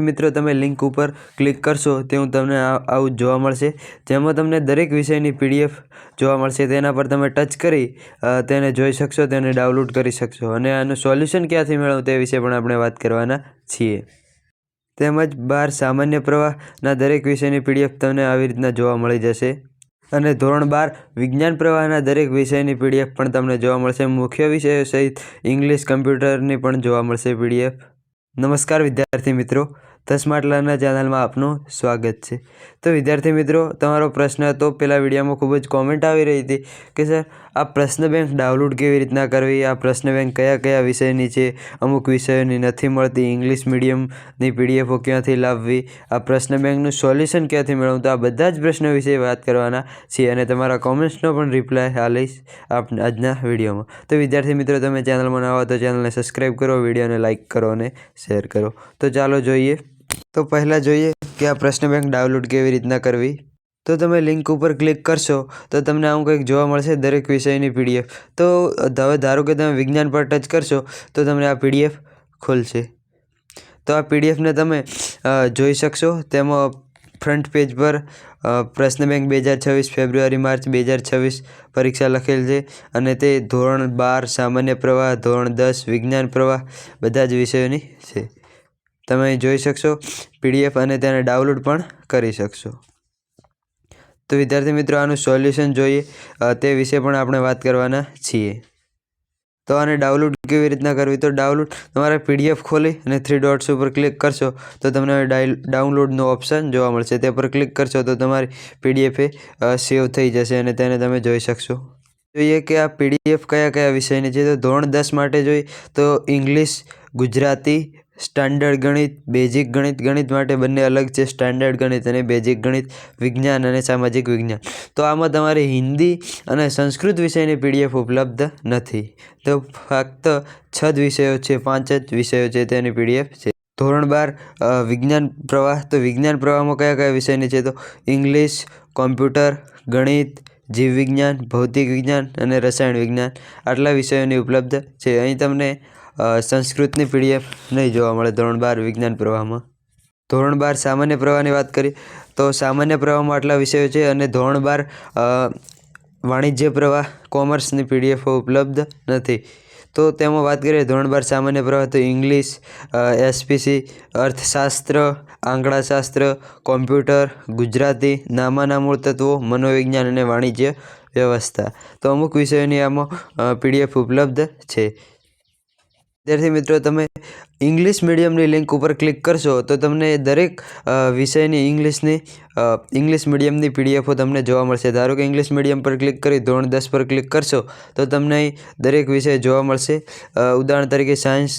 મિત્રો તમે લિંક ઉપર ક્લિક કરશો તેવું તમને આવું જોવા મળશે, જેમાં તમને દરેક વિષયની PDF જોવા મળશે। તેના પર તમે ટચ કરી તેને જોઈ શકશો, તેને ડાઉનલોડ કરી શકશો અને આનું સોલ્યુશન ક્યાંથી મેળવવું તે વિશે પણ આપણે વાત કરવાના છીએ। તેમજ 12 સામાન્ય પ્રવાહના દરેક વિષયની PDF તમને આવી રીતના જોવા મળી જશે અને ધોરણ 12 વિજ્ઞાન પ્રવાહના દરેક વિષયની PDF પણ તમને જોવા મળશે। મુખ્ય વિષયો સહિત ઇંગ્લિશ કમ્પ્યુટરની પણ જોવા મળશે PDF। નમસ્કાર વિદ્યાર્થી મિત્રો, ધ સ્માર્ટ લર્નર ચેનલમાં આપનું સ્વાગત છે। તો વિદ્યાર્થી મિત્રો, તમારો પ્રશ્ન હતો પહેલા વિડીયોમાં ખૂબ જ કોમેન્ટ આવી રહી હતી કે સર આ પ્રશ્ન બેંક ડાઉનલોડ કેવી રીતના કરવી, આ પ્રશ્ન બેંક કયા કયા વિષયની છે, અમુક વિષયોની નથી મળતી, ઇંગ્લિશ મીડિયમની PDFો ક્યાંથી લાવવી, આ પ્રશ્ન બેંકનું સોલ્યુશન ક્યાંથી મેળવવું, તો આ બધા જ પ્રશ્નો વિશે વાત કરવાના છીએ અને તમારા કોમેન્ટ્સનો પણ રિપ્લાય આલીશ આજના વિડીયોમાં। તો વિદ્યાર્થી મિત્રો, તમે ચેનલમાં નવા હો તો ચેનલને સબસ્ક્રાઈબ કરો, વિડીયોને લાઇક કરો અને શેર કરો। તો ચાલો જોઈએ। તો પહેલાં જોઈએ કે આ પ્રશ્ન બેંક ડાઉનલોડ કેવી રીતના કરવી। તો તમે લિંક ઉપર ક્લિક કરશો તો તમને આવું કંઈક જોવા મળશે, દરેક વિષયની PDF। તો હવે ધારો કે તમે વિજ્ઞાન પર ટચ કરશો તો તમને આ PDF ખુલશે। તો આ PDFને તમે જોઈ શકશો। તેમાં ફ્રન્ટ પેજ પર પ્રશ્ન બેંક 2026 ફેબ્રુઆરી માર્ચ 2026 પરીક્ષા લખેલ છે અને તે ધોરણ 12 સામાન્ય પ્રવાહ, ધોરણ 10 વિજ્ઞાન પ્રવાહ બધા જ વિષયોની છે। તમે અહીં જોઈ શકશો PDF અને તેને ડાઉનલોડ પણ કરી શકશો। તો વિદ્યાર્થી મિત્રો, આનું સોલ્યુશન જોઈએ તે વિશે પણ આપણે વાત કરવાના છીએ। તો આને ડાઉનલોડ કેવી રીતના કરવી, તો ડાઉનલોડ તમારે PDF ખોલી અને 3 ડોટ્સ ઉપર ક્લિક કરશો તો તમને ડાઉનલોડનો ઓપ્શન જોવા મળશે। તે પર ક્લિક કરશો તો તમારી PDF સેવ થઈ જશે અને તેને તમે જોઈ શકશો। જોઈએ કે આ PDF કયા કયા વિષયની છે। તો ધોરણ 10 માટે જોઈએ તો ઇંગ્લિશ, ગુજરાતી, સ્ટાન્ડર્ડ ગણિત, બેઝિક ગણિત, ગણિત માટે બંને અલગ છે, સ્ટાન્ડર્ડ ગણિત અને બેઝિક ગણિત, વિજ્ઞાન અને સામાજિક વિજ્ઞાન। તો આમાં તમારે હિન્દી અને સંસ્કૃત વિષયની PDF ઉપલબ્ધ નથી। તો ફક્ત 6 જ વિષયો છે, 5 જ વિષયો છે તેની PDF છે। ધોરણ 12 વિજ્ઞાન પ્રવાહ, તો વિજ્ઞાન પ્રવાહમાં કયા કયા વિષયની છે, તો ઇંગ્લિશ, કોમ્પ્યુટર, ગણિત, જીવ વિજ્ઞાન, ભૌતિક વિજ્ઞાન અને રસાયણ વિજ્ઞાન આટલા વિષયોની ઉપલબ્ધ છે। અહીં તમને સંસ્કૃતની PDF નહીં જોવા મળે ધોરણ 12 વિજ્ઞાન પ્રવાહમાં। ધોરણ 12 સામાન્ય પ્રવાહની વાત કરીએ તો સામાન્ય પ્રવાહમાં આટલા વિષયો છે અને ધોરણ 12 વાણિજ્ય પ્રવાહ, કોમર્સની PDFો ઉપલબ્ધ નથી। તો તેમાં વાત કરીએ ધોરણ 12 સામાન્ય પ્રવાહ તો ઇંગ્લિશ, SPC, અર્થશાસ્ત્ર, આંકડાશાસ્ત્ર, કોમ્પ્યુટર, ગુજરાતી, નામાના મૂળ તત્વો, મનોવિજ્ઞાન અને વાણિજ્ય વ્યવસ્થા। તો અમુક વિષયોની આમાં PDF ઉપલબ્ધ છે। વિદ્યાર્થી મિત્રો, તમે ઇંગ્લિશ મીડિયમની લિંક ઉપર ક્લિક કરશો તો તમને દરેક વિષયની ઇંગ્લિશ મીડિયમની PDFો તમને જોવા મળશે। ધારો કે ઇંગ્લિશ મીડિયમ પર ક્લિક કરી ધોરણ 10 પર ક્લિક કરશો તો તમને અહીં દરેક વિષય જોવા મળશે। ઉદાહરણ તરીકે સાયન્સ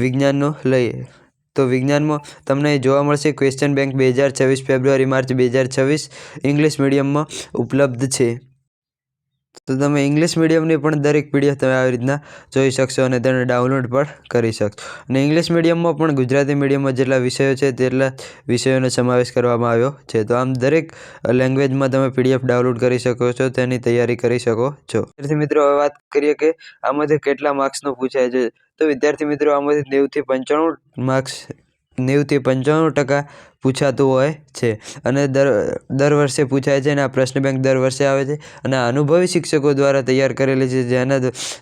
વિજ્ઞાનનો લઈએ તો વિજ્ઞાનમાં તમને જોવા મળશે question bank 2026 February March 2026 English મીડિયમમાં ઉપલબ્ધ છે। તો તમે ઇંગ્લિશ મીડિયમની પણ દરેક PDF તમે આવી રીતના જોઈ શકશો અને તેને ડાઉનલોડ પણ કરી શકશો। અને ઇંગ્લિશ મીડિયમમાં પણ ગુજરાતી મીડિયમમાં જેટલા વિષયો છે તેટલા વિષયોનો સમાવેશ કરવામાં આવ્યો છે। તો આમ દરેક લેંગ્વેજમાં તમે PDF ડાઉનલોડ કરી શકો છો, તેની તૈયારી કરી શકો છો। વિદ્યાર્થી મિત્રો, હવે વાત કરીએ કે આમાંથી કેટલા માર્ક્સનું પૂછાય છે। તો વિદ્યાર્થી મિત્રો, આમાંથી 90 થી 95 માર્ક્સ 90 થી 95% પૂછાતું હોય છે અને દર વર્ષે પૂછાય છે અને આ પ્રશ્ન બેંક દર વર્ષે આવે છે અને અનુભવી શિક્ષકો દ્વારા તૈયાર કરેલી છે,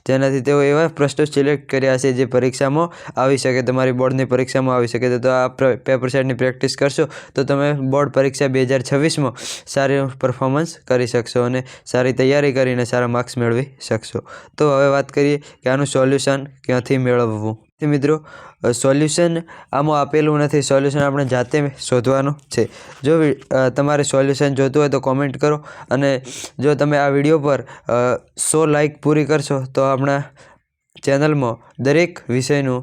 જેનાથી તેઓ એવા પ્રશ્નો સિલેક્ટ કર્યા છે જે પરીક્ષામાં આવી શકે, તમારી બોર્ડની પરીક્ષામાં આવી શકે। તો આ પેપર સેટની પ્રેક્ટિસ કરશો તો તમે બોર્ડ પરીક્ષા 2026માં સારું પરફોર્મન્સ કરી શકશો અને સારી તૈયારી કરીને સારા માર્ક્સ મેળવી શકશો। તો હવે વાત કરીએ કે આનું સોલ્યુશન ક્યાંથી મેળવવું। મિત્રો, સોલ્યુશન આમાં આપેલું નથી, સોલ્યુશન આપણે જાતે શોધવાનું છે। જો તમારે સોલ્યુશન જોતું હોય તો કોમેન્ટ કરો અને જો તમે આ વિડીયો પર 100 લાઇક પૂરી કરશો તો આપણા ચેનલમાં દરેક વિષયનું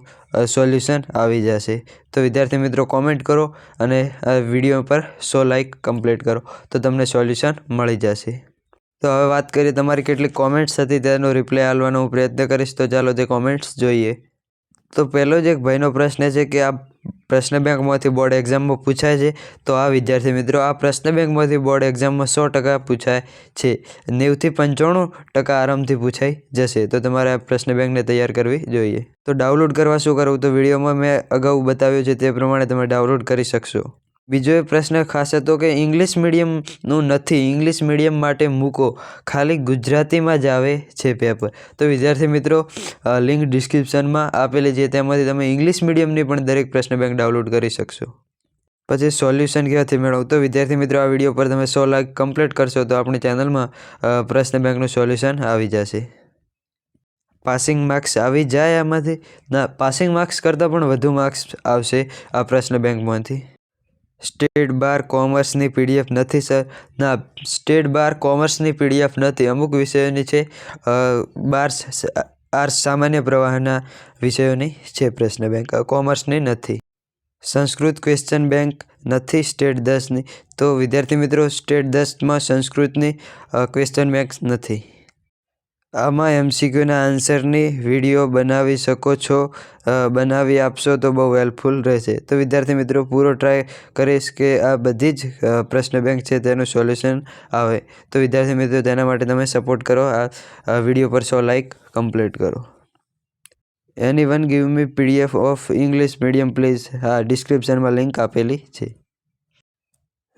સોલ્યુશન આવી જશે। તો વિદ્યાર્થી મિત્રો, કોમેન્ટ કરો અને આ વિડીયો પર 100 લાઇક કમ્પ્લીટ કરો તો તમને સોલ્યુશન મળી જશે। તો હવે વાત કરીએ તમારી કેટલી કોમેન્ટ્સ હતી તેનો રિપ્લાય આપવાનો હું પ્રયત્ન કરીશ। તો ચાલો તે કોમેન્ટ્સ જોઈએ। તો પહેલો જ એક ભાઈનો પ્રશ્ન છે કે આ પ્રશ્ન બેંકમાંથી બોર્ડ એક્ઝામમાં પૂછાય છે. તો આ વિદ્યાર્થી મિત્રો, આ પ્રશ્ન બેંકમાંથી બોર્ડ એક્ઝામમાં 100% પૂછાય છે. 90 થી 95% આરામથી પૂછાઈ જશે. તો તમારે આ પ્રશ્ન બેંકને તૈયાર કરવી જોઈએ. તો ડાઉનલોડ કરવા શું કરવું? તો વિડીયોમાં મેં અગાઉ બતાવ્યું છે તે પ્રમાણે તમે ડાઉનલોડ કરી શકશો. બીજો એક પ્રશ્ન ખાસ હતો કે ઇંગ્લિશ મીડિયમનું નથી, ઇંગ્લિશ મીડિયમ માટે મૂકો, ખાલી ગુજરાતીમાં જ આવે છે પેપર. તો વિદ્યાર્થી મિત્રો, લિંક ડિસ્ક્રિપ્શનમાં આપેલી છે, તેમાંથી તમે ઇંગ્લિશ મીડિયમની પણ દરેક પ્રશ્ન બેંક ડાઉનલોડ કરી શકશો. પછી સોલ્યુશન ક્યાંથી મેળવવું? તો વિદ્યાર્થી મિત્રો, આ વિડીયો પર તમે 100 લાઈક કમ્પ્લીટ કરશો તો આપણી ચેનલમાં પ્રશ્ન બેંકનું સોલ્યુશન આવી જશે. પાસિંગ માર્ક્સ આવી જાય આમાંથી? ના, પાસિંગ માર્ક્સ કરતાં પણ વધુ માર્ક્સ આવશે આ પ્રશ્ન બેંકમાંથી. સ્ટેટ બાર કોમર્સની PDF નથી સર? ના, સ્ટેટ બાર કોમર્સની PDF નથી. અમુક વિષયોની છે. આર્ટ્સ સામાન્ય પ્રવાહના વિષયોની છે પ્રશ્ન બેંક, કોમર્સની નથી. સંસ્કૃત ક્વેશ્ચન બેંક નથી સ્ટેટ 10ની. તો વિદ્યાર્થી મિત્રો, સ્ટેટ 10માં સંસ્કૃતની ક્વેશ્ચન બેંક નથી. આમાં MCQના આન્સરની વિડીયો બનાવી શકો છો? બનાવી આપશો તો બહુ હેલ્પફુલ રહેશે. તો વિદ્યાર્થી મિત્રો, પૂરો ટ્રાય કરીશ કે આ બધી જ પ્રશ્ન બેંક છે તેનું સોલ્યુશન આવે. તો વિદ્યાર્થી મિત્રો, તેના માટે તમે સપોર્ટ કરો, આ વિડીયો પર 100 લાઈક કમ્પ્લીટ કરો. Anyone give me PDF of English medium please? હા, ડિસ્ક્રિપ્શનમાં લિંક આપેલી છે.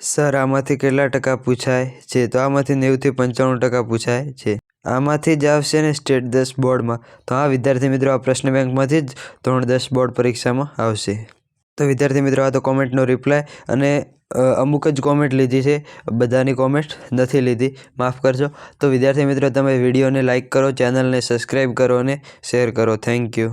સર, આમાંથી કેટલા ટકા પૂછાય છે? તો આમાંથી 90 થી 95% પૂછાય છે. આમાંથી જ આવશે ને સ્ટેટ 10 બોર્ડમાં? તો હા વિદ્યાર્થી મિત્રો, આ પ્રશ્ન બેંકમાંથી જ ધોરણ 10 બોર્ડ પરીક્ષામાં આવશે. તો વિદ્યાર્થી મિત્રો, આ તો કોમેન્ટનો રિપ્લાય, અને અમુક જ કોમેન્ટ લીધી છે, બધાની કોમેન્ટ નથી લીધી, માફ કરજો. તો વિદ્યાર્થી મિત્રો, તમે વિડીયોને લાઇક કરો, ચેનલને સબસ્ક્રાઈબ કરો અને શેર કરો. Thank you.